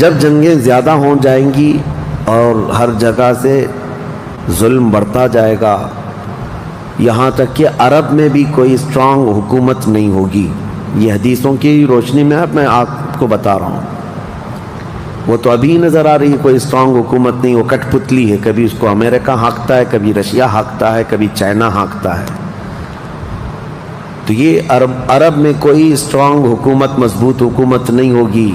جب جنگیں زیادہ ہو جائیں گی اور ہر جگہ سے ظلم بڑھتا جائے گا، یہاں تک کہ عرب میں بھی کوئی اسٹرانگ حکومت نہیں ہوگی. یہ حدیثوں کی روشنی میں آپ کو بتا رہا ہوں. وہ تو ابھی نظر آ رہی ہے کوئی اسٹرانگ حکومت نہیں، وہ کٹ پتلی ہے. کبھی اس کو امریکہ ہانکتا ہے، کبھی رشیا ہانکتا ہے، کبھی چائنا ہانکتا ہے. تو یہ عرب میں کوئی اسٹرانگ حکومت، مضبوط حکومت نہیں ہوگی.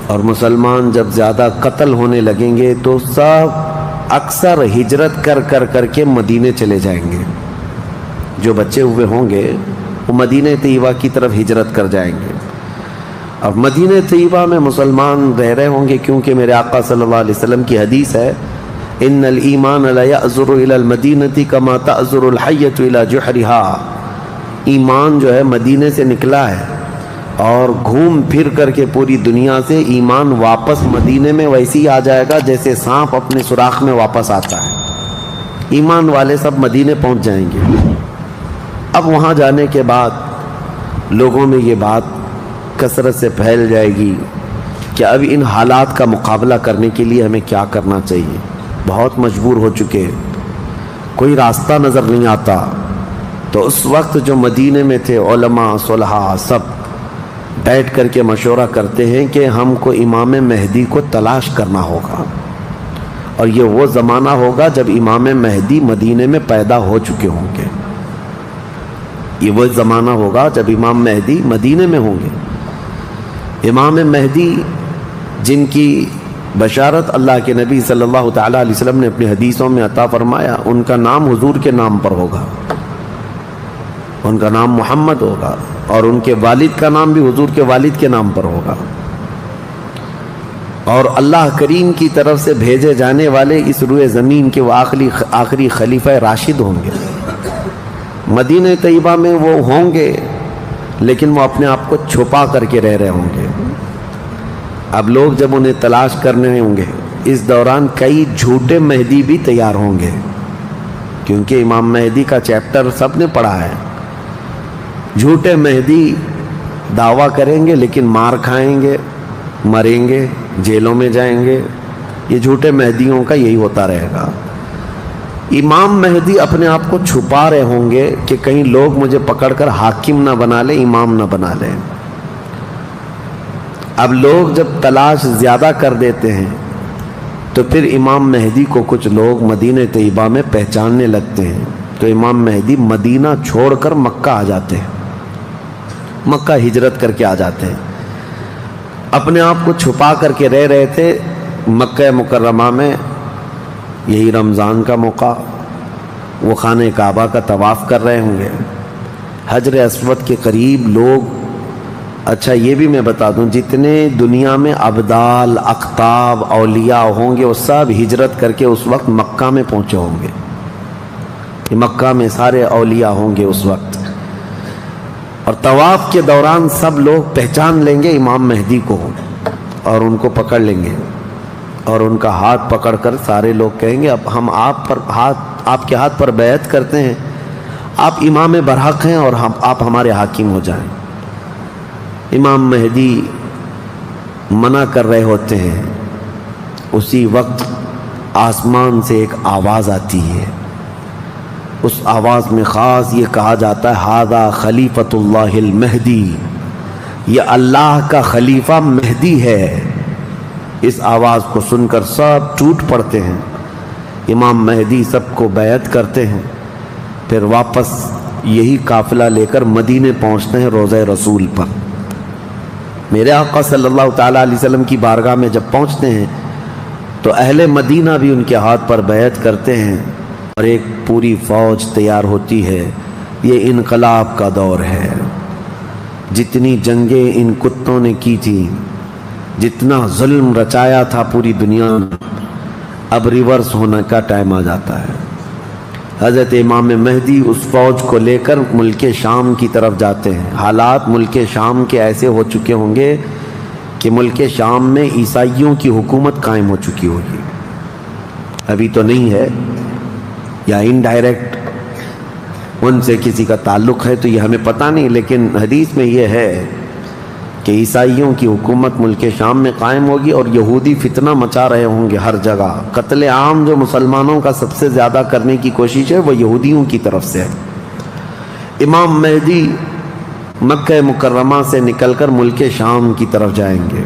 اور مسلمان جب زیادہ قتل ہونے لگیں گے تو سب اکثر ہجرت کر کے مدینے چلے جائیں گے. جو بچے ہوئے ہوں گے وہ مدینہ طیبہ کی طرف ہجرت کر جائیں گے. اب مدینہ طیبہ میں مسلمان رہ رہے ہوں گے، کیونکہ میرے آقا صلی اللہ علیہ وسلم کی حدیث ہے، ان الایمان لا یأزر الی المدینہ کما تأزر الحیۃ الی جحرہا. ایمان جو ہے مدینے سے نکلا ہے اور گھوم پھر کر کے پوری دنیا سے ایمان واپس مدینے میں ویسے ہی آ جائے گا جیسے سانپ اپنے سوراخ میں واپس آتا ہے. ایمان والے سب مدینے پہنچ جائیں گے. اب وہاں جانے کے بعد لوگوں میں یہ بات کثرت سے پھیل جائے گی کہ اب ان حالات کا مقابلہ کرنے کے لیے ہمیں کیا کرنا چاہیے. بہت مجبور ہو چکے، کوئی راستہ نظر نہیں آتا. تو اس وقت جو مدینے میں تھے علماء صلحاء سب بیٹھ کر کے مشورہ کرتے ہیں کہ ہم کو امام مہدی کو تلاش کرنا ہوگا. اور یہ وہ زمانہ ہوگا جب امام مہدی مدینے میں پیدا ہو چکے ہوں گے. یہ وہ زمانہ ہوگا جب امام مہدی مدینے میں ہوں گے. امام مہدی جن کی بشارت اللہ کے نبی صلی اللہ تعالیٰ علیہ وسلم نے اپنی حدیثوں میں عطا فرمایا، ان کا نام حضور کے نام پر ہوگا. ان کا نام محمد ہوگا اور ان کے والد کا نام بھی حضور کے والد کے نام پر ہوگا. اور اللہ کریم کی طرف سے بھیجے جانے والے اس روئے زمین کے وہ آخری خلیفہ راشد ہوں گے. مدینہ طیبہ میں وہ ہوں گے لیکن وہ اپنے آپ کو چھپا کر کے رہ رہے ہوں گے. اب لوگ جب انہیں تلاش کرنے ہوں گے، اس دوران کئی جھوٹے مہدی بھی تیار ہوں گے، کیونکہ امام مہدی کا چیپٹر سب نے پڑھا ہے. جھوٹے مہدی دعویٰ کریں گے لیکن مار کھائیں گے، مریں گے، جیلوں میں جائیں گے. یہ جھوٹے مہدیوں کا یہی ہوتا رہے گا. امام مہدی اپنے آپ کو چھپا رہے ہوں گے کہ کہیں لوگ مجھے پکڑ کر حاکم نہ بنا لیں، امام نہ بنا لیں. اب لوگ جب تلاش زیادہ کر دیتے ہیں تو پھر امام مہدی کو کچھ لوگ مدینہ طیبہ میں پہچاننے لگتے ہیں. تو امام مہدی مدینہ چھوڑ کر مکہ آ جاتے ہیں، مکہ ہجرت کر کے آ جاتے ہیں. اپنے آپ کو چھپا کر کے رہ رہے تھے مکہ مکرمہ میں. یہی رمضان کا موقع، وہ خانہ کعبہ کا طواف کر رہے ہوں گے، حجر اسود کے قریب لوگ. اچھا یہ بھی میں بتا دوں، جتنے دنیا میں ابدال، اقطاب، اولیاء ہوں گے وہ سب ہجرت کر کے اس وقت مکہ میں پہنچے ہوں گے. مکہ میں سارے اولیاء ہوں گے اس وقت. اور طواف کے دوران سب لوگ پہچان لیں گے امام مہدی کو اور ان کو پکڑ لیں گے اور ان کا ہاتھ پکڑ کر سارے لوگ کہیں گے اب ہم آپ کے ہاتھ پر بیعت کرتے ہیں، آپ امام برحق ہیں اور آپ ہمارے حاکم ہو جائیں. امام مہدی منع کر رہے ہوتے ہیں. اسی وقت آسمان سے ایک آواز آتی ہے. اس آواز میں خاص یہ کہا جاتا ہے ھذا خلیفۃ اللہ المہدی، یہ اللہ کا خلیفہ مہدی ہے. اس آواز کو سن کر سب ٹوٹ پڑتے ہیں. امام مہدی سب کو بیعت کرتے ہیں. پھر واپس یہی قافلہ لے کر مدینے پہنچتے ہیں روضہ رسول پر. میرے آقا صلی اللہ تعالیٰ علیہ وسلم کی بارگاہ میں جب پہنچتے ہیں تو اہل مدینہ بھی ان کے ہاتھ پر بیعت کرتے ہیں اور ایک پوری فوج تیار ہوتی ہے. یہ انقلاب کا دور ہے. جتنی جنگیں ان کتوں نے کی تھی، جتنا ظلم رچایا تھا پوری دنیا میں، اب ریورس ہونے کا ٹائم آ جاتا ہے. حضرت امام مہدی اس فوج کو لے کر ملک شام کی طرف جاتے ہیں. حالات ملک شام کے ایسے ہو چکے ہوں گے کہ ملک شام میں عیسائیوں کی حکومت قائم ہو چکی ہوگی. ابھی تو نہیں ہے، یا انڈائریکٹ ان سے کسی کا تعلق ہے تو یہ ہمیں پتہ نہیں، لیکن حدیث میں یہ ہے کہ عیسائیوں کی حکومت ملک شام میں قائم ہوگی اور یہودی فتنہ مچا رہے ہوں گے ہر جگہ. قتل عام جو مسلمانوں کا سب سے زیادہ کرنے کی کوشش ہے وہ یہودیوں کی طرف سے ہے. امام مہدی مکہ مکرمہ سے نکل کر ملک شام کی طرف جائیں گے،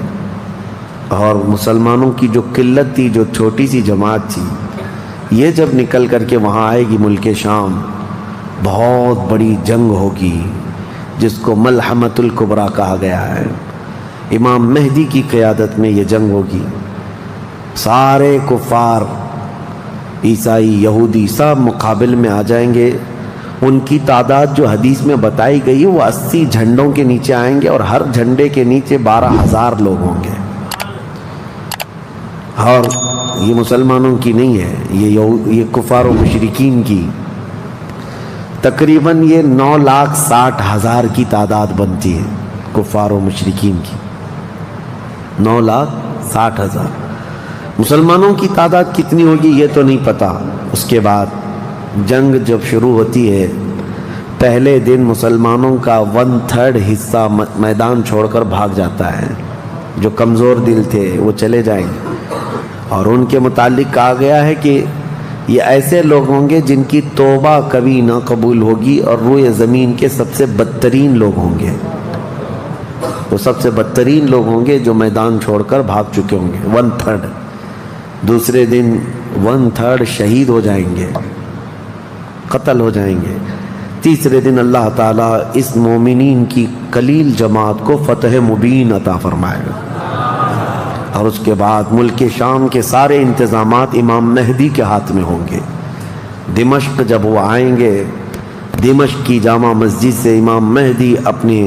اور مسلمانوں کی جو قلت تھی، جو چھوٹی سی جماعت تھی، یہ جب نکل کر کے وہاں آئے گی ملک شام، بہت بڑی جنگ ہوگی جس کو ملحمۃ الکبریٰ کہا گیا ہے. امام مہدی کی قیادت میں یہ جنگ ہوگی. سارے کفار، عیسائی، یہودی سب مقابل میں آ جائیں گے. ان کی تعداد جو حدیث میں بتائی گئی ہے وہ 80 جھنڈوں کے نیچے آئیں گے، اور ہر جھنڈے کے نیچے 12,000 لوگ ہوں گے. اور یہ مسلمانوں کی نہیں ہے، یہ کفار و مشرکین کی. تقریباً یہ 9,60,000 کی تعداد بنتی ہے کفار و مشرکین کی. 9,60,000. مسلمانوں کی تعداد کتنی ہوگی یہ تو نہیں پتا. اس کے بعد جنگ جب شروع ہوتی ہے، پہلے دن مسلمانوں کا 1/3 حصہ میدان چھوڑ کر بھاگ جاتا ہے. جو کمزور دل تھے وہ چلے جائیں گے، اور ان کے متعلق کہا گیا ہے کہ یہ ایسے لوگ ہوں گے جن کی توبہ کبھی نہ قبول ہوگی، اور روئے زمین کے سب سے بدترین لوگ ہوں گے. وہ سب سے بدترین لوگ ہوں گے جو میدان چھوڑ کر بھاگ چکے ہوں گے. 1/3. دوسرے دن 1/3 شہید ہو جائیں گے، قتل ہو جائیں گے. تیسرے دن اللہ تعالیٰ اس مومنین کی قلیل جماعت کو فتح مبین عطا فرمائے گا. اور اس کے بعد ملک شام کے سارے انتظامات امام مہدی کے ہاتھ میں ہوں گے. دمشق جب وہ آئیں گے، دمشق کی جامع مسجد سے امام مہدی اپنی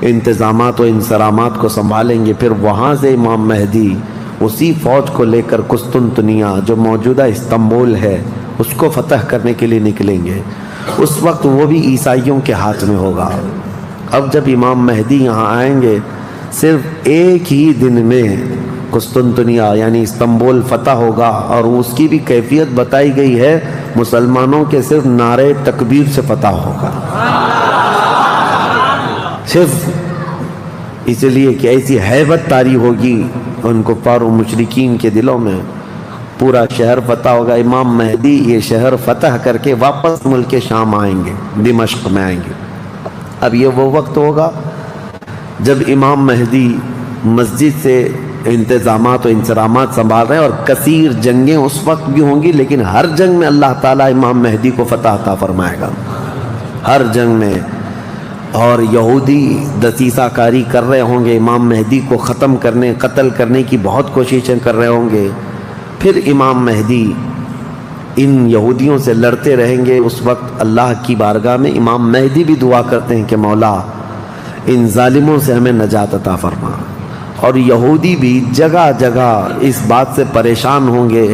انتظامات و انصرامات کو سنبھالیں گے. پھر وہاں سے امام مہدی اسی فوج کو لے کر قسطنطنیہ جو موجودہ استنبول ہے اس کو فتح کرنے کے لیے نکلیں گے. اس وقت وہ بھی عیسائیوں کے ہاتھ میں ہوگا. اب جب امام مہدی یہاں آئیں گے، صرف ایک ہی دن میں قسطنطنیہ یعنی استنبول فتح ہوگا. اور اس کی بھی کیفیت بتائی گئی ہے، مسلمانوں کے صرف نعرے تکبیر سے فتح ہوگا. صرف اس لیے کہ ایسی ہیبت طاری ہوگی ان کفار و مشرکین کے دلوں میں. پورا شہر فتح ہوگا. امام مہدی یہ شہر فتح کر کے واپس ملک شام آئیں گے، دمشق میں آئیں گے. اب یہ وہ وقت ہوگا جب امام مہدی مسجد سے انتظامات و انصرامات سنبھال رہے ہیں، اور کثیر جنگیں اس وقت بھی ہوں گی، لیکن ہر جنگ میں اللہ تعالیٰ امام مہدی کو فتح عطا فرمائے گا. ہر جنگ میں. اور یہودی دسیسہ کاری کر رہے ہوں گے، امام مہدی کو ختم کرنے، قتل کرنے کی بہت کوششیں کر رہے ہوں گے. پھر امام مہدی ان یہودیوں سے لڑتے رہیں گے. اس وقت اللہ کی بارگاہ میں امام مہدی بھی دعا کرتے ہیں کہ مولا ان ظالموں سے ہمیں نجات عطا فرما. اور یہودی بھی جگہ جگہ اس بات سے پریشان ہوں گے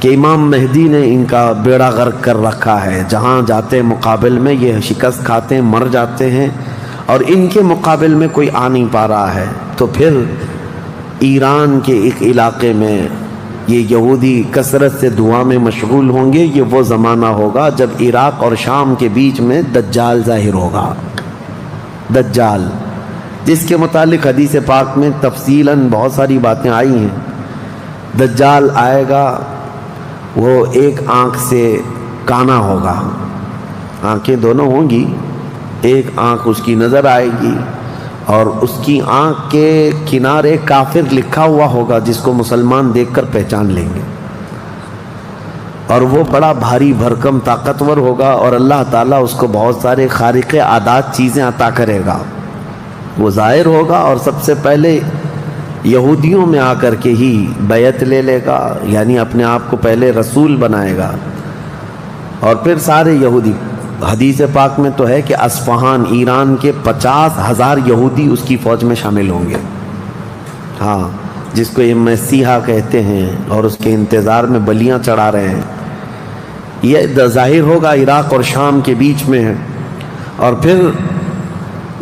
کہ امام مہدی نے ان کا بیڑا غرق کر رکھا ہے. جہاں جاتے مقابل میں یہ شکست کھاتے ہیں، مر جاتے ہیں، اور ان کے مقابل میں کوئی آ نہیں پا رہا ہے. تو پھر ایران کے ایک علاقے میں یہ یہودی کثرت سے دعا میں مشغول ہوں گے. یہ وہ زمانہ ہوگا جب عراق اور شام کے بیچ میں دجال ظاہر ہوگا. دجال جس کے متعلق حدیث پاک میں تفصیلاً بہت ساری باتیں آئی ہیں. دجال آئے گا، وہ ایک آنکھ سے کانا ہوگا، آنکھیں دونوں ہوں گی، ایک آنکھ اس کی نظر آئے گی، اور اس کی آنکھ کے کنارے کافر لکھا ہوا ہوگا جس کو مسلمان دیکھ کر پہچان لیں گے. اور وہ بڑا بھاری بھرکم طاقتور ہوگا، اور اللہ تعالیٰ اس کو بہت سارے خارق عادات چیزیں عطا کرے گا. وہ ظاہر ہوگا اور سب سے پہلے یہودیوں میں آ کر کے ہی بیعت لے لے گا، یعنی اپنے آپ کو پہلے رسول بنائے گا. اور پھر سارے یہودی، حدیث پاک میں تو ہے کہ اصفہان ایران کے 50,000 یہودی اس کی فوج میں شامل ہوں گے. ہاں، جس کو یہ مسیحا کہتے ہیں اور اس کے انتظار میں بلیاں چڑھا رہے ہیں. یہ ظاہر ہوگا عراق اور شام کے بیچ میں ہے. اور پھر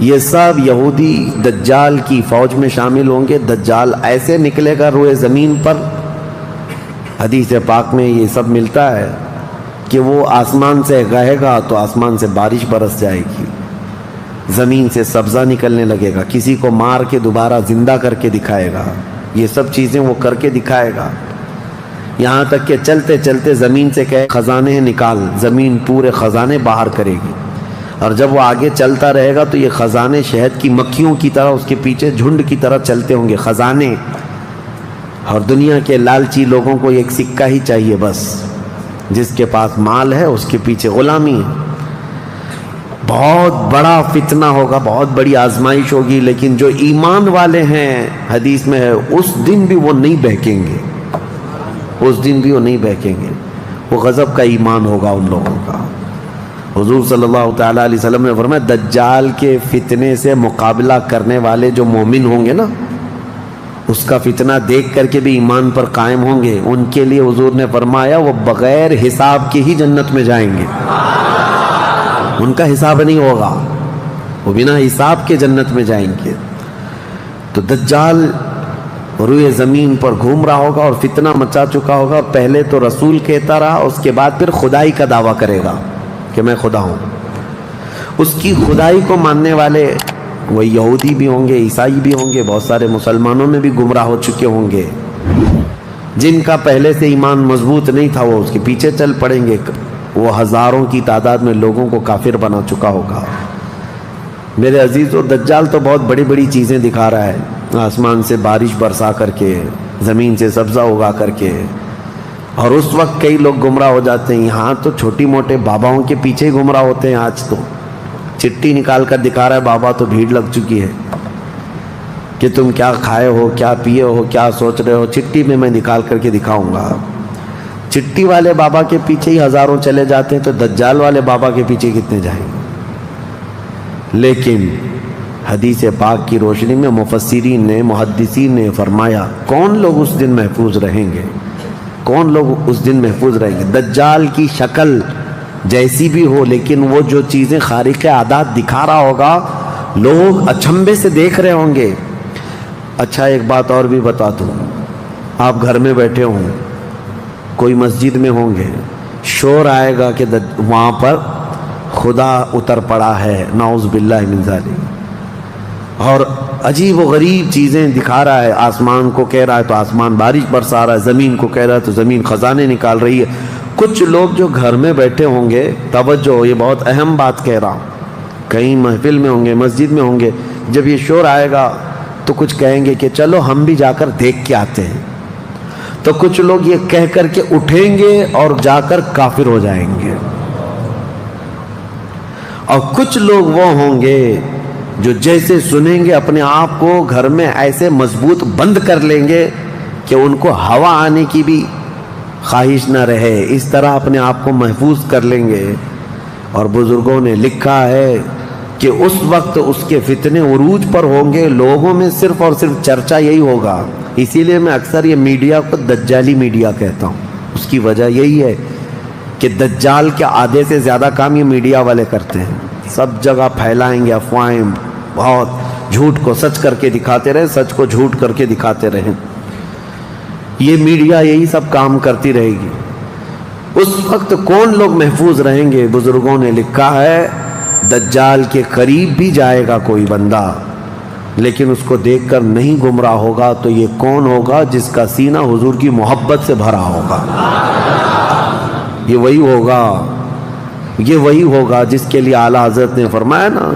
یہ سب یہودی دجال کی فوج میں شامل ہوں گے. دجال ایسے نکلے گا روئے زمین پر، حدیث پاک میں یہ سب ملتا ہے کہ وہ آسمان سے گاہے گا تو آسمان سے بارش برس جائے گی، زمین سے سبزہ نکلنے لگے گا، کسی کو مار کے دوبارہ زندہ کر کے دکھائے گا، یہ سب چیزیں وہ کر کے دکھائے گا، یہاں تک کہ چلتے چلتے زمین سے کہے خزانے نکال، زمین پورے خزانے باہر کرے گی، اور جب وہ آگے چلتا رہے گا تو یہ خزانے شہد کی مکھیوں کی طرح اس کے پیچھے جھنڈ کی طرح چلتے ہوں گے خزانے، اور دنیا کے لالچی لوگوں کو ایک سکہ ہی چاہیے بس، جس کے پاس مال ہے اس کے پیچھے غلامی ہے۔ بہت بڑا فتنہ ہوگا، بہت بڑی آزمائش ہوگی، لیکن جو ایمان والے ہیں حدیث میں ہے اس دن بھی وہ نہیں بہکیں گے، اس دن بھی وہ نہیں بہکیں گے، وہ غضب کا ایمان ہوگا ان لوگوں کا۔ حضور صلی اللہ تعالیٰ علیہ وسلم نے فرمایا دجال کے فتنے سے مقابلہ کرنے والے جو مومن ہوں گے نا، اس کا فتنہ دیکھ کر کے بھی ایمان پر قائم ہوں گے، ان کے لیے حضور نے فرمایا وہ بغیر حساب کے ہی جنت میں جائیں گے، ان کا حساب نہیں ہوگا، وہ بنا حساب کے جنت میں جائیں گے۔ تو دجال روئے زمین پر گھوم رہا ہوگا اور فتنہ مچا چکا ہوگا، پہلے تو رسول کہتا رہا، اس کے بعد پھر خدائی کا دعویٰ کرے گا کہ میں خدا ہوں۔ اس کی خدائی کو ماننے والے وہ یہودی بھی ہوں گے، عیسائی بھی ہوں گے، بہت سارے مسلمانوں میں بھی گمراہ ہو چکے ہوں گے، جن کا پہلے سے ایمان مضبوط نہیں تھا وہ اس کے پیچھے چل پڑیں گے، وہ ہزاروں کی تعداد میں لوگوں کو کافر بنا چکا ہوگا۔ میرے عزیزو، دجال تو بہت بڑی بڑی چیزیں دکھا رہا ہے، آسمان سے بارش برسا کر کے، زمین سے سبزہ اگا کر کے، اور اس وقت کئی لوگ گمراہ ہو جاتے ہیں۔ یہاں تو چھوٹی موٹے باباؤں کے پیچھے ہی گمراہ ہوتے ہیں، آج تو چٹھی نکال کر دکھا رہا ہے بابا، تو بھیڑ لگ چکی ہے کہ تم کیا کھائے ہو، کیا پیے ہو، کیا سوچ رہے ہو، چٹھی میں نکال کر کے دکھاؤں گا۔ چٹھی والے بابا کے پیچھے ہی ہزاروں چلے جاتے ہیں، تو دجال والے بابا کے پیچھے کتنے جائیں گے؟ لیکن حدیث پاک کی روشنی میں مفسرین نے، محدثین نے فرمایا کون لوگ اس دن محفوظ رہیں گے، کون لوگ اس دن محفوظ رہیں گے؟ دجال کی شکل جیسی بھی ہو، لیکن وہ جو چیزیں خارق عادات دکھا رہا ہوگا لوگ اچنبے سے دیکھ رہے ہوں گے۔ اچھا ایک بات اور بھی بتا دوں، آپ گھر میں بیٹھے ہوں، کوئی مسجد میں ہوں گے، شور آئے گا کہ وہاں پر خدا اتر پڑا ہے، نعوذ باللہ من ذالک، اور عجیب و غریب چیزیں دکھا رہا ہے، آسمان کو کہہ رہا ہے تو آسمان بارش برسا رہا ہے، زمین کو کہہ رہا ہے تو زمین خزانے نکال رہی ہے۔ کچھ لوگ جو گھر میں بیٹھے ہوں گے، توجہ یہ بہت اہم بات کہہ رہا ہوں، کہیں محفل میں ہوں گے، مسجد میں ہوں گے، جب یہ شور آئے گا تو کچھ کہیں گے کہ چلو ہم بھی جا کر دیکھ کے آتے ہیں، تو کچھ لوگ یہ کہہ کر کے اٹھیں گے اور جا کر کافر ہو جائیں گے، اور کچھ لوگ وہ ہوں گے جو جیسے سنیں گے اپنے آپ کو گھر میں ایسے مضبوط بند کر لیں گے کہ ان کو ہوا آنے کی بھی خواہش نہ رہے، اس طرح اپنے آپ کو محفوظ کر لیں گے۔ اور بزرگوں نے لکھا ہے کہ اس وقت اس کے فتنے عروج پر ہوں گے، لوگوں میں صرف اور صرف چرچا یہی ہوگا۔ اسی لیے میں اکثر یہ میڈیا کو دجالی میڈیا کہتا ہوں، اس کی وجہ یہی ہے کہ دجال کے آدھے سے زیادہ کام یہ میڈیا والے کرتے ہیں، سب جگہ پھیلائیں گے افواہیں، بہت جھوٹ کو سچ کر کے دکھاتے رہے، سچ کو جھوٹ کر کے دکھاتے رہیں، یہ میڈیا یہی سب کام کرتی رہے گی۔ اس وقت کون لوگ محفوظ رہیں گے؟ بزرگوں نے لکھا ہے دجال کے قریب بھی جائے گا کوئی بندہ، لیکن اس کو دیکھ کر نہیں گمراہ ہوگا، تو یہ کون ہوگا؟ جس کا سینہ حضور کی محبت سے بھرا ہوگا، یہ وہی ہوگا، یہ وہی ہوگا جس کے لیے اعلیٰ حضرت نے فرمایا نا،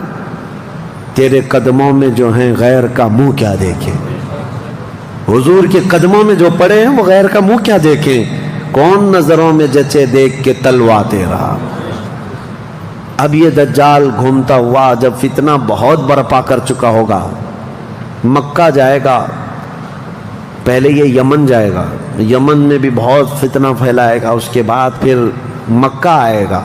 تیرے قدموں میں جو ہیں غیر کا منہ کیا دیکھیں، حضور کے قدموں میں جو پڑے ہیں وہ غیر کا منہ کیا دیکھیں، کون نظروں میں جچے دیکھ کے تلوا تیرا۔ اب یہ دجال گھومتا ہوا جب فتنہ بہت برپا کر چکا ہوگا، مکہ جائے گا، پہلے یہ یمن جائے گا، یمن میں بھی بہت فتنہ پھیلائے گا، اس کے بعد پھر مکہ آئے گا،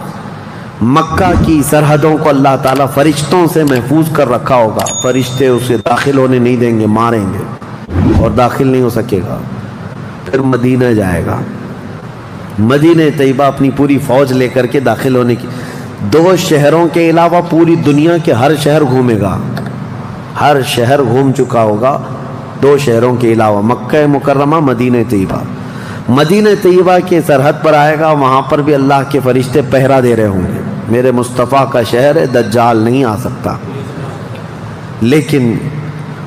مکہ کی سرحدوں کو اللہ تعالیٰ فرشتوں سے محفوظ کر رکھا ہوگا، فرشتے اسے داخل ہونے نہیں دیں گے، ماریں گے اور داخل نہیں ہو سکے گا۔ پھر مدینہ جائے گا، مدینہ طیبہ اپنی پوری فوج لے کر کے داخل ہونے کی، 2 شہروں کے علاوہ پوری دنیا کے ہر شہر گھومے گا، ہر شہر گھوم چکا ہوگا 2 شہروں کے علاوہ، مکہ مکرمہ، مدینہ طیبہ۔ مدینہ طیبہ کے سرحد پر آئے گا، وہاں پر بھی اللہ کے فرشتے پہرا دے رہے ہوں گے، میرے مصطفیٰ کا شہر ہے، دجال نہیں آ سکتا، لیکن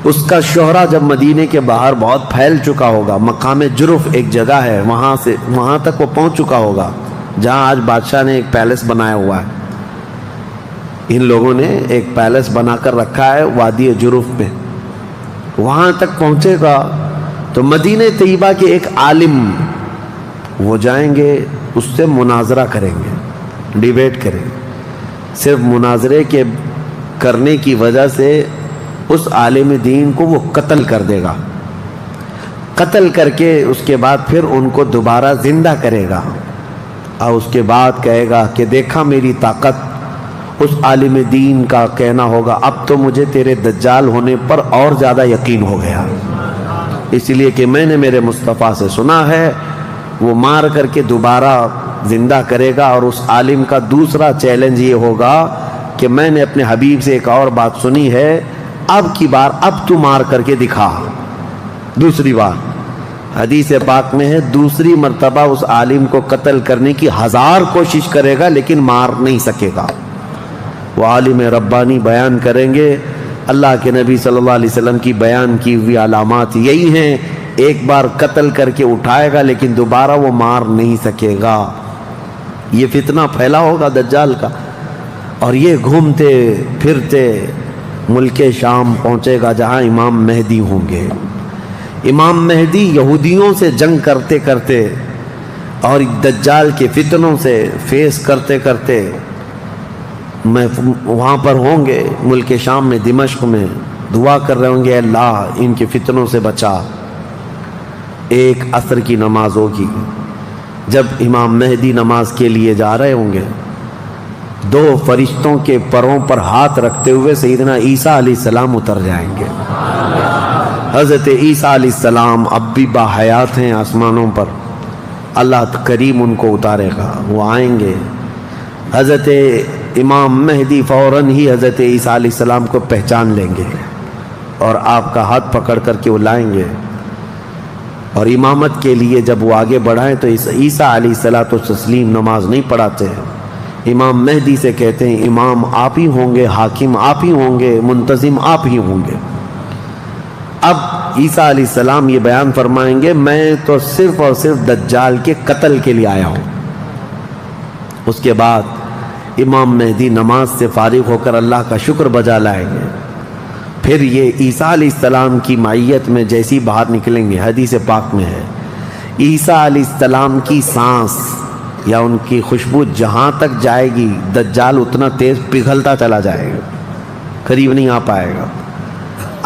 اس کا شہرہ جب مدینے کے باہر بہت پھیل چکا ہوگا، مقام جرف ایک جگہ ہے، وہاں تک وہ پہنچ چکا ہوگا جہاں آج بادشاہ نے ایک پیلس بنایا ہوا ہے۔ ان لوگوں نے ایک پیلس بنا کر رکھا ہے وادی جرف میں، وہاں تک پہنچے گا تو مدینہ طیبہ کے ایک عالم وہ جائیں گے، اس سے مناظرہ کریں گے، ڈیبیٹ کریں گے۔ صرف مناظرے کے کرنے کی وجہ سے اس عالم دین کو وہ قتل کر دے گا، قتل کر کے اس کے بعد پھر ان کو دوبارہ زندہ کرے گا، اور اس کے بعد کہے گا کہ دیکھا میری طاقت۔ اس عالم دین کا کہنا ہوگا اب تو مجھے تیرے دجال ہونے پر اور زیادہ یقین ہو گیا، اس لیے کہ میں نے میرے مصطفیٰ سے سنا ہے، وہ مار کر کے دوبارہ زندہ کرے گا۔ اور اس عالم کا دوسرا چیلنج یہ ہوگا کہ میں نے اپنے حبیب سے ایک اور بات سنی ہے، اب کی بار اب تو مار کر کے دکھا۔ دوسری بار حدیث پاک میں ہے دوسری مرتبہ اس عالم کو قتل کرنے کی 1000 کوشش کرے گا لیکن مار نہیں سکے گا۔ وہ عالم ربانی بیان کریں گے، اللہ کے نبی صلی اللہ علیہ وسلم کی بیان کی ہوئی علامات یہی ہیں، ایک بار قتل کر کے اٹھائے گا لیکن دوبارہ وہ مار نہیں سکے گا۔ یہ فتنہ پھیلا ہوگا دجال کا، اور یہ گھومتے پھرتے ملک شام پہنچے گا جہاں امام مہدی ہوں گے۔ امام مہدی یہودیوں سے جنگ کرتے کرتے اور دجال کے فتنوں سے فیس کرتے کرتے وہاں پر ہوں گے، ملک شام میں، دمشق میں، دعا کر رہے ہوں گے اللہ ان کے فتنوں سے بچا۔ ایک عصر کی نماز ہوگی، جب امام مہدی نماز کے لیے جا رہے ہوں گے، 2 فرشتوں کے پروں پر ہاتھ رکھتے ہوئے سیدنا عیسیٰ علیہ السلام اتر جائیں گے۔ حضرت عیسیٰ علیہ السلام اب بھی باحیات ہیں آسمانوں پر، اللہ کریم ان کو اتارے گا، وہ آئیں گے۔ حضرت امام مہدی فوراً ہی حضرت عیسیٰ علیہ السلام کو پہچان لیں گے اور آپ کا ہاتھ پکڑ کر کے وہ لائیں گے، اور امامت کے لیے جب وہ آگے بڑھائیں تو عیسیٰ علیہ السلام نماز نہیں پڑھاتے ہیں، امام مہدی سے کہتے ہیں امام آپ ہی ہوں گے، حاکم آپ ہی ہوں گے، منتظم آپ ہی ہوں گے۔ اب عیسیٰ علیہ السلام یہ بیان فرمائیں گے میں تو صرف اور صرف دجال کے قتل کے لیے آیا ہوں۔ اس کے بعد امام مہدی نماز سے فارغ ہو کر اللہ کا شکر بجا لائیں گے، پھر یہ عیسیٰ علیہ السلام کی معیت میں جیسی باہر نکلیں گے، حدیث پاک میں ہے عیسیٰ علیہ السلام کی سانس یا ان کی خوشبو جہاں تک جائے گی دجال اتنا تیز پگھلتا چلا جائے گا، قریب نہیں آ پائے گا۔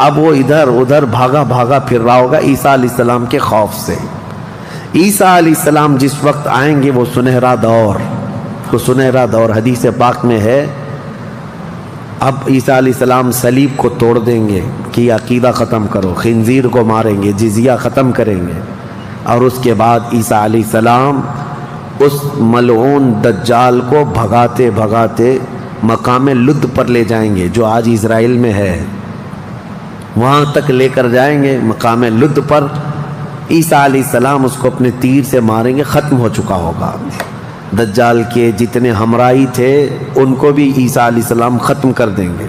اب وہ ادھر ادھر بھاگا پھر رہا ہوگا عیسیٰ علیہ السلام کے خوف سے۔ عیسیٰ علیہ السلام جس وقت آئیں گے وہ سنہرا دور حدیث پاک میں ہے، اب عیسیٰ علیہ السلام صلیب کو توڑ دیں گے کہ عقیدہ ختم کرو، خنزیر کو ماریں گے، جزیہ ختم کریں گے، اور اس کے بعد عیسیٰ علیہ السلام اس ملعون دجال کو بھگاتے بھگاتے مقام لد پر لے جائیں گے جو آج اسرائیل میں ہے، وہاں تک لے کر جائیں گے۔ مقام لد پر عیسیٰ علیہ السلام اس کو اپنے تیر سے ماریں گے، ختم ہو چکا ہوگا۔ دجال کے جتنے ہمراہی تھے ان کو بھی عیسیٰ علیہ السلام ختم کر دیں گے۔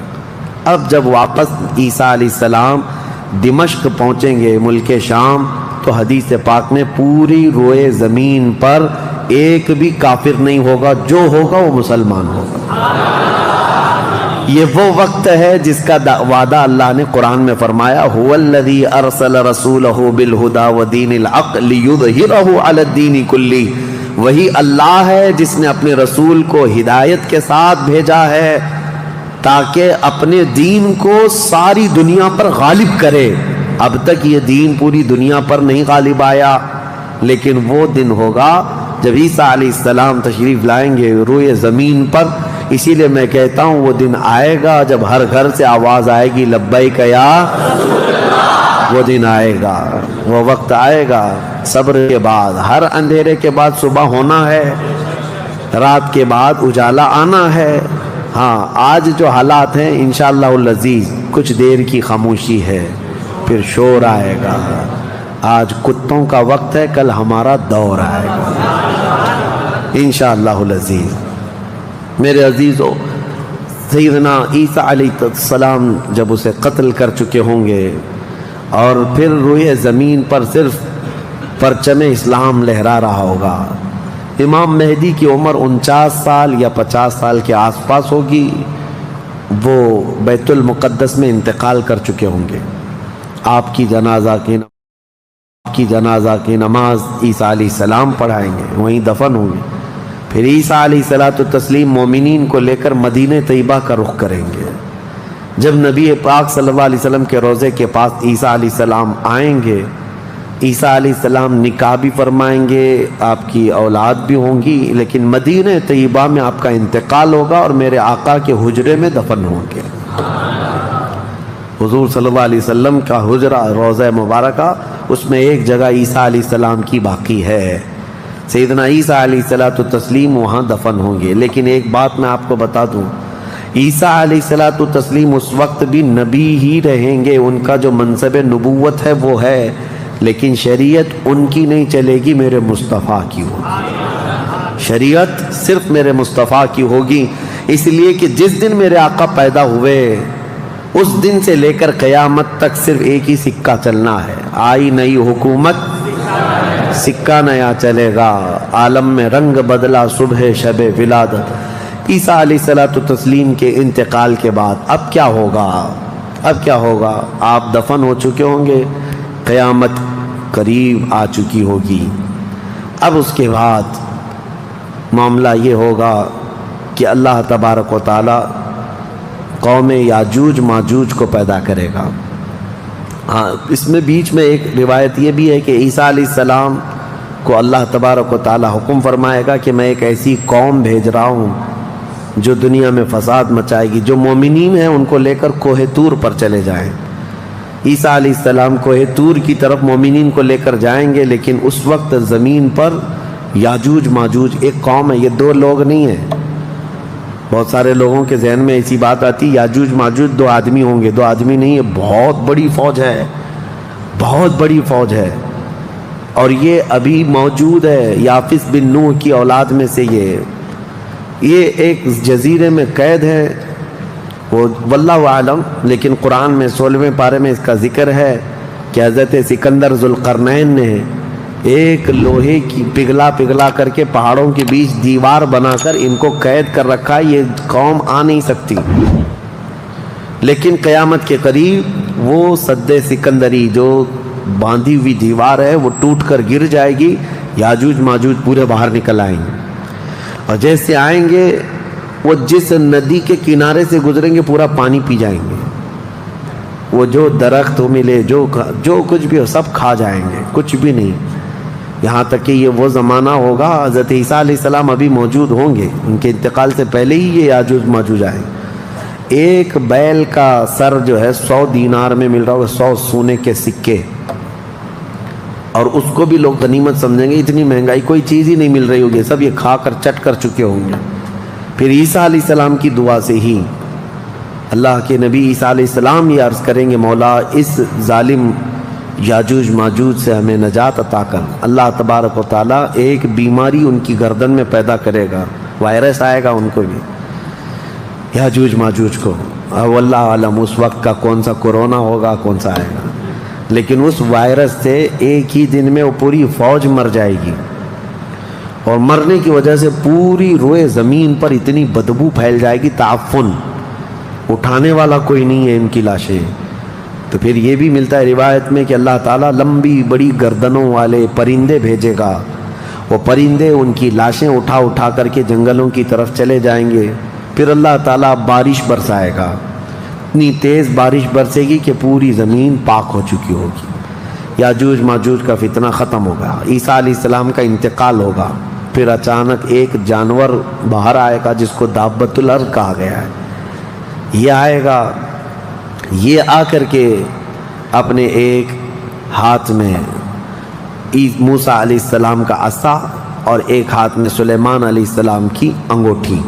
اب جب واپس عیسیٰ علیہ السلام دمشق پہنچیں گے ملک شام، تو حدیث پاک میں پوری روئے زمین پر ایک بھی کافر نہیں ہوگا، جو ہوگا وہ مسلمان ہوگا۔ یہ وہ وقت ہے جس کا وعدہ اللہ نے قرآن میں فرمایا هو الذی ارسل رسولہ بالہدی ودین الحق لیظہرہ علی الدین کلہ، وہی اللہ ہے جس نے اپنے رسول کو ہدایت کے ساتھ بھیجا ہے تاکہ اپنے دین کو ساری دنیا پر غالب کرے۔ اب تک یہ دین پوری دنیا پر نہیں غالب آیا، لیکن وہ دن ہوگا جب عیسیٰ علیہ السلام تشریف لائیں گے روئے زمین پر۔ اسی لیے میں کہتا ہوں وہ دن آئے گا جب ہر گھر سے آواز آئے گی لبیک یا، وہ دن آئے گا، وہ وقت آئے گا۔ صبر کے بعد، ہر اندھیرے کے بعد صبح ہونا ہے، رات کے بعد اجالا آنا ہے۔ ہاں آج جو حالات ہیں انشاءاللہ العزیز کچھ دیر کی خاموشی ہے، پھر شور آئے گا۔ آج کتوں کا وقت ہے، کل ہمارا دور آئے گا انشاءاللہ العزیز۔ میرے عزیزو، سیدنا عیسیٰ علیہ السلام جب اسے قتل کر چکے ہوں گے اور پھر روئے زمین پر صرف پرچم اسلام لہرا رہا ہوگا، امام مہدی کی عمر 49 سال یا 50 سال کے آس پاس ہوگی، وہ بیت المقدس میں انتقال کر چکے ہوں گے۔ آپ کی جنازہ کی نماز عیسیٰ علیہ السلام پڑھائیں گے، وہیں دفن ہوں گے۔ پھر عیسیٰ علیہ السلام مومنین کو لے کر مدینہ طیبہ کا رخ کریں گے۔ جب نبی پاک صلی اللہ علیہ وسلم کے روضے کے پاس عیسیٰ علیہ السلام آئیں گے، عیسیٰ علیہ السلام نکاح بھی فرمائیں گے، آپ کی اولاد بھی ہوں گی، لیکن مدینہ طیبہ میں آپ کا انتقال ہوگا اور میرے آقا کے حجرے میں دفن ہوں گے۔ حضور صلی اللہ علیہ وسلم کا حجرہ روضہ مبارکہ، اس میں ایک جگہ عیسیٰ علیہ السلام کی باقی ہے، سیدنا عیسیٰ علیہ السلام وہاں دفن ہوں گے۔ لیکن ایک بات میں آپ کو بتا دوں، عیسیٰ علیہ السلام اس وقت بھی نبی ہی رہیں گے، ان کا جو منصب نبوت ہے وہ ہے، لیکن شریعت ان کی نہیں چلے گی، میرے مصطفیٰ کی ہوگی۔ شریعت صرف میرے مصطفیٰ کی ہوگی، اس لیے کہ جس دن میرے آقا پیدا ہوئے اس دن سے لے کر قیامت تک صرف ایک ہی سکہ چلنا ہے، آئی نئی حکومت سکہ نیا چلے گا، عالم میں رنگ بدلا صبح شب ولادت۔ عیسیٰ علیہ السلام کے انتقال کے بعد اب کیا ہوگا؟ آپ دفن ہو چکے ہوں گے، قیامت قریب آ چکی ہوگی۔ اب اس کے بعد معاملہ یہ ہوگا کہ اللہ تبارک و تعالی قوم یاجوج ماجوج کو پیدا کرے گا۔ ہاں، اس میں بیچ میں ایک روایت یہ بھی ہے کہ عیسیٰ علیہ السلام کو اللہ تبارک و تعالی حکم فرمائے گا کہ میں ایک ایسی قوم بھیج رہا ہوں جو دنیا میں فساد مچائے گی، جو مومنین ہیں ان کو لے کر کوہ طور پر چلے جائیں۔ عیسیٰ علیہ السلام کوہ طور کی طرف مومنین کو لے کر جائیں گے، لیکن اس وقت زمین پر یاجوج ماجوج ایک قوم ہے، یہ دو لوگ نہیں ہیں۔ بہت سارے لوگوں کے ذہن میں ایسی بات آتی، یاجوج ماجوج دو آدمی ہوں گے، دو آدمی نہیں ہے، بہت بڑی فوج ہے، بہت بڑی فوج ہے، اور یہ ابھی موجود ہے۔ یافس بن نوح کی اولاد میں سے یہ ایک جزیرے میں قید ہے، وہ واللہ عالم، لیکن قرآن میں 16ویں پارے میں اس کا ذکر ہے کہ حضرت سکندر ذوالقرنین نے ایک لوہے کی پگھلا کر کے پہاڑوں کے بیچ دیوار بنا کر ان کو قید کر رکھا، یہ قوم آ نہیں سکتی۔ لیکن قیامت کے قریب وہ سد سکندری جو باندھی ہوئی دیوار ہے وہ ٹوٹ کر گر جائے گی، یاجوج ماجوج پورے باہر نکل آئیں گے، اور جیسے آئیں گے وہ جس ندی کے کنارے سے گزریں گے پورا پانی پی جائیں گے، وہ جو درخت ملے جو کچھ بھی ہو سب کھا جائیں گے، کچھ بھی نہیں، یہاں تک کہ یہ وہ زمانہ ہوگا حضرت عیسیٰ علیہ السلام ابھی موجود ہوں گے، ان کے انتقال سے پہلے ہی یہ یاجوج ماجوج آئیں۔ ایک بیل کا سر جو ہے 100 دینار میں مل رہا ہوگا، 100 سونے کے سکے، اور اس کو بھی لوگ غنیمت سمجھیں گے، اتنی مہنگائی کوئی چیز ہی نہیں مل رہی ہوگی، سب یہ کھا کر چٹ کر چکے ہوں گے۔ پھر عیسیٰ علیہ السلام کی دعا سے ہی اللہ کے نبی عیسیٰ علیہ السلام یہ عرض کریں گے، مولا اس ظالم یاجوج ماجوج سے ہمیں نجات عطا کر۔ اللہ تبارک و تعالیٰ ایک بیماری ان کی گردن میں پیدا کرے گا، وائرس آئے گا ان کو بھی، یاجوج ماجوج کو، واللہ عالم اس وقت کا کون سا کورونا ہوگا، کون سا آئے گا، لیکن اس وائرس سے ایک ہی دن میں وہ پوری فوج مر جائے گی، اور مرنے کی وجہ سے پوری روئے زمین پر اتنی بدبو پھیل جائے گی، تعفن، اٹھانے والا کوئی نہیں ہے ان کی لاشیں۔ تو پھر یہ بھی ملتا ہے روایت میں کہ اللہ تعالیٰ لمبی بڑی گردنوں والے پرندے بھیجے گا، وہ پرندے ان کی لاشیں اٹھا کر کے جنگلوں کی طرف چلے جائیں گے، پھر اللہ تعالیٰ بارش برسائے گا، اتنی تیز بارش برسے گی کہ پوری زمین پاک ہو چکی ہوگی، یاجوج ماجوج کا فتنہ ختم ہوگا، عیسیٰ علیہ السلام کا انتقال ہوگا، پھر اچانک ایک جانور باہر آئے گا جس کو دابۃ الارض کہا گیا ہے، یہ آئے گا، یہ آ کر کے اپنے ایک ہاتھ میں موسیٰ علیہ السلام کا عصا اور ایک ہاتھ میں سلیمان علیہ السلام کی انگوٹھی،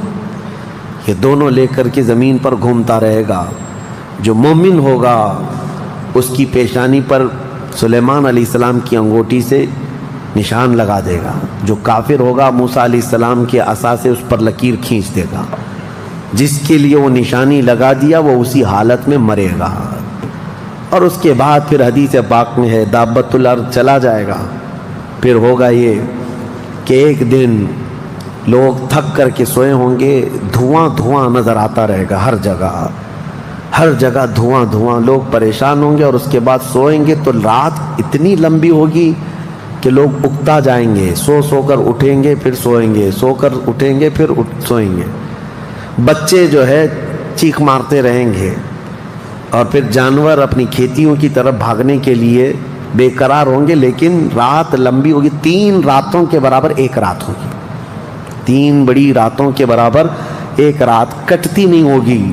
یہ دونوں لے کر کے زمین پر گھومتا رہے گا۔ جو مومن ہوگا اس کی پیشانی پر سلیمان علیہ السلام کی انگوٹھی سے نشان لگا دے گا، جو کافر ہوگا موسیٰ علیہ السلام کے عصا سے اس پر لکیر کھینچ دے گا، جس کے لیے وہ نشانی لگا دیا وہ اسی حالت میں مرے گا. اور اس کے بعد پھر حدیث پاک میں ہے دابۃ الارض چلا جائے گا. پھر ہوگا یہ کہ ایک دن لوگ تھک کر کے سوئے ہوں گے, دھواں دھواں نظر آتا رہے گا ہر جگہ دھواں دھواں, لوگ پریشان ہوں گے. اور اس کے بعد سوئیں گے تو رات اتنی لمبی ہوگی کہ لوگ اکتا جائیں گے, سو کر اٹھیں گے پھر سوئیں گے, سو کر اٹھیں گے پھر سوئیں گے. بچے جو ہے چیخ مارتے رہیں گے, اور پھر جانور اپنی کھیتیوں کی طرف بھاگنے کے لیے بے قرار ہوں گے. لیکن رات لمبی ہوگی, 3 راتوں کے برابر ایک رات ہوگی, 3 بڑی راتوں کے برابر ایک رات کٹتی نہیں ہوگی.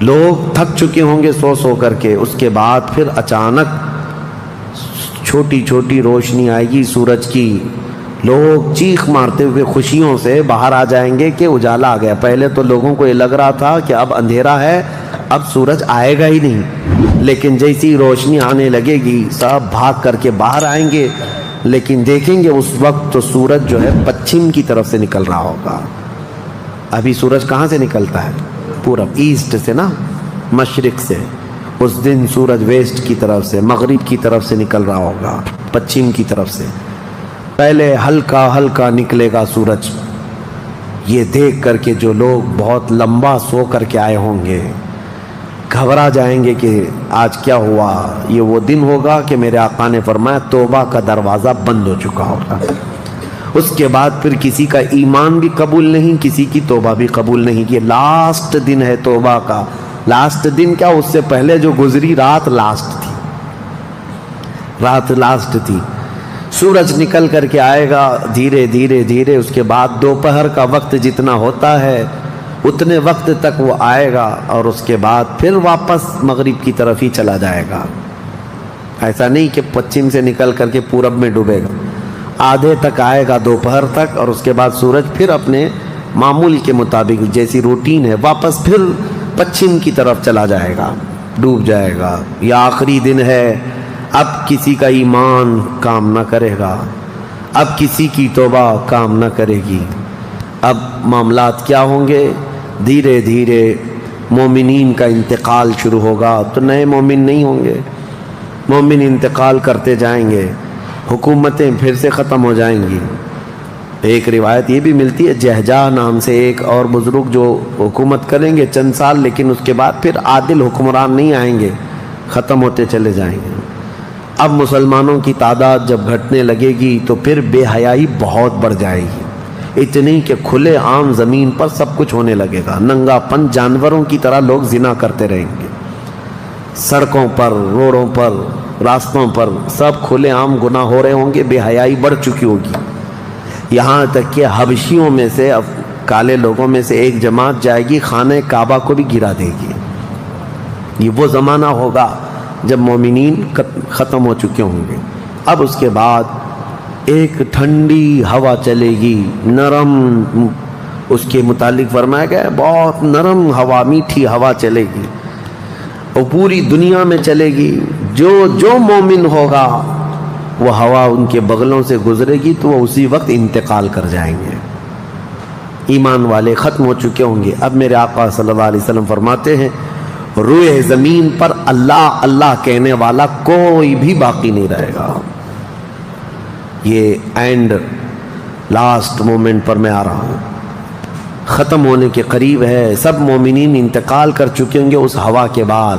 لوگ تھک چکے ہوں گے سو کر کے. اس کے بعد پھر اچانک چھوٹی چھوٹی روشنی آئے گی سورج کی. لوگ چیخ مارتے ہوئے خوشیوں سے باہر آ جائیں گے کہ اجالا آ گیا. پہلے تو لوگوں کو یہ لگ رہا تھا کہ اب اندھیرا ہے, اب سورج آئے گا ہی نہیں. لیکن جیسی روشنی آنے لگے گی سب بھاگ کر کے باہر آئیں گے. لیکن دیکھیں گے اس وقت تو سورج جو ہے پچھم کی طرف سے نکل رہا ہوگا. ابھی سورج کہاں سے نکلتا ہے؟ پورب, ایسٹ سے نا, مشرق سے. اس دن سورج ویسٹ کی طرف سے, مغرب کی طرف سے نکل رہا ہوگا, پچھم کی طرف سے. پہلے ہلکا ہلکا نکلے گا سورج. یہ دیکھ کر کے جو لوگ بہت لمبا سو کر کے آئے ہوں گے گھبرا جائیں گے کہ آج کیا ہوا. یہ وہ دن ہوگا کہ میرے آقا نے فرمایا توبہ کا دروازہ بند ہو چکا ہوگا. اس کے بعد پھر کسی کا ایمان بھی قبول نہیں, کسی کی توبہ بھی قبول نہیں. یہ لاسٹ دن ہے توبہ کا. لاسٹ دن کیا, اس سے پہلے جو گزری رات لاسٹ تھی, رات لاسٹ تھی. سورج نکل کر کے آئے گا دھیرے دھیرے دھیرے. اس کے بعد دوپہر کا وقت جتنا ہوتا ہے اتنے وقت تک وہ آئے گا, اور اس کے بعد پھر واپس مغرب کی طرف ہی چلا جائے گا. ایسا نہیں کہ پچھم سے نکل کر کے پورب میں ڈوبے گا. آدھے تک آئے گا دوپہر تک, اور اس کے بعد سورج پھر اپنے معمول کے مطابق جیسی روٹین ہے واپس پھر پچھم کی طرف چلا جائے گا, ڈوب جائے گا. یا آخری دن ہے, اب کسی کا ایمان کام نہ کرے گا, اب کسی کی توبہ کام نہ کرے گی. اب معاملات کیا ہوں گے؟ دھیرے دھیرے مومنین کا انتقال شروع ہوگا. تو نئے مومن نہیں ہوں گے, مومن انتقال کرتے جائیں گے, حکومتیں پھر سے ختم ہو جائیں گی. ایک روایت یہ بھی ملتی ہے جہجہ نام سے ایک اور بزرگ جو حکومت کریں گے چند سال, لیکن اس کے بعد پھر عادل حکمران نہیں آئیں گے, ختم ہوتے چلے جائیں گے. اب مسلمانوں کی تعداد جب گھٹنے لگے گی تو پھر بے حیائی بہت بڑھ جائے گی, اتنی کہ کھلے عام زمین پر سب کچھ ہونے لگے گا. ننگا پن, جانوروں کی طرح لوگ زنا کرتے رہیں گے. سڑکوں پر, روڈوں پر, راستوں پر سب کھلے عام گناہ ہو رہے ہوں گے. بے حیائی بڑھ چکی ہوگی. یہاں تک کہ حبشیوں میں سے, اب کالے لوگوں میں سے ایک جماعت جائے گی خانہ کعبہ کو بھی گرا دے گی. یہ وہ زمانہ ہوگا جب مومنین ختم ہو چکے ہوں گے. اب اس کے بعد ایک ٹھنڈی ہوا چلے گی, نرم. اس کے متعلق فرمایا گیا ہے بہت نرم ہوا, میٹھی ہوا چلے گی, اور پوری دنیا میں چلے گی. جو مومن ہوگا وہ ہوا ان کے بغلوں سے گزرے گی تو وہ اسی وقت انتقال کر جائیں گے. ایمان والے ختم ہو چکے ہوں گے. اب میرے آقا صلی اللہ علیہ وسلم فرماتے ہیں روئے زمین پر اللہ اللہ کہنے والا کوئی بھی باقی نہیں رہے گا. یہ اینڈ لاسٹ مومنٹ پر میں آ رہا ہوں, ختم ہونے کے قریب ہے. سب مومنین انتقال کر چکے ہوں گے اس ہوا کے بعد.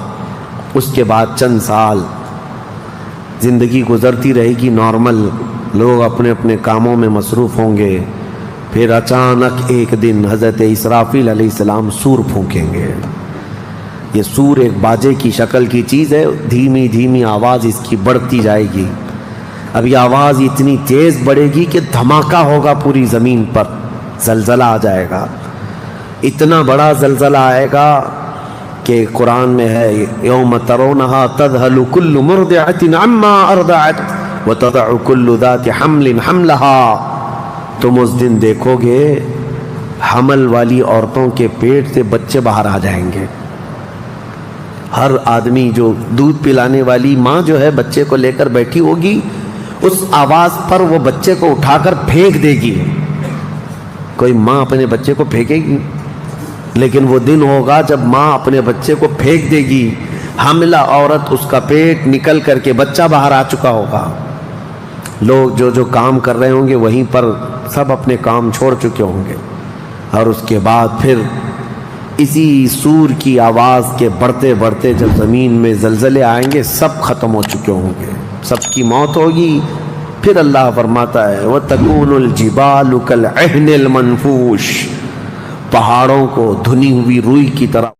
اس کے بعد چند سال زندگی گزرتی رہے گی نارمل, لوگ اپنے اپنے کاموں میں مصروف ہوں گے. پھر اچانک ایک دن حضرت اسرافیل علیہ السلام سور پھونکیں گے. یہ سور ایک باجے کی شکل کی چیز ہے, دھیمی دھیمی آواز اس کی بڑھتی جائے گی. اب یہ آواز اتنی تیز بڑھے گی کہ دھماکہ ہوگا پوری زمین پر, زلزلہ آ جائے گا. اتنا بڑا زلزلہ آئے گا کہ قرآن میں ہے یوم ترونہا تذہل کل مرضعۃ عما ارضعت وتضع کل ذات حمل حملہا. تم اس دن دیکھو گے حمل والی عورتوں کے پیٹ سے بچے باہر آ جائیں گے. ہر آدمی جو دودھ پلانے والی ماں جو ہے بچے کو لے کر بیٹھی ہوگی, اس آواز پر وہ بچے کو اٹھا کر پھینک دے گی. کوئی ماں اپنے بچے کو پھینکے گی؟ لیکن وہ دن ہوگا جب ماں اپنے بچے کو پھینک دے گی، حاملہ عورت اس کا پیٹ نکل کر کے بچہ باہر آ چکا ہوگا، لوگ جو جو کام کر رہے ہوں گے وہیں پر سب اپنے کام چھوڑ چکے ہوں گے، اور اس کے بعد پھر اسی سور کی آواز کے بڑھتے بڑھتے جب زمین میں زلزلے آئیں گے سب ختم ہو چکے ہوں گے، سب کی موت ہوگی۔ پھر اللہ فرماتا ہے وَتَكُونُ الْجِبَالُ كَالْعِهْنِ الْمَنْفُوشِ، پہاڑوں کو دھنی ہوئی روئی کی طرح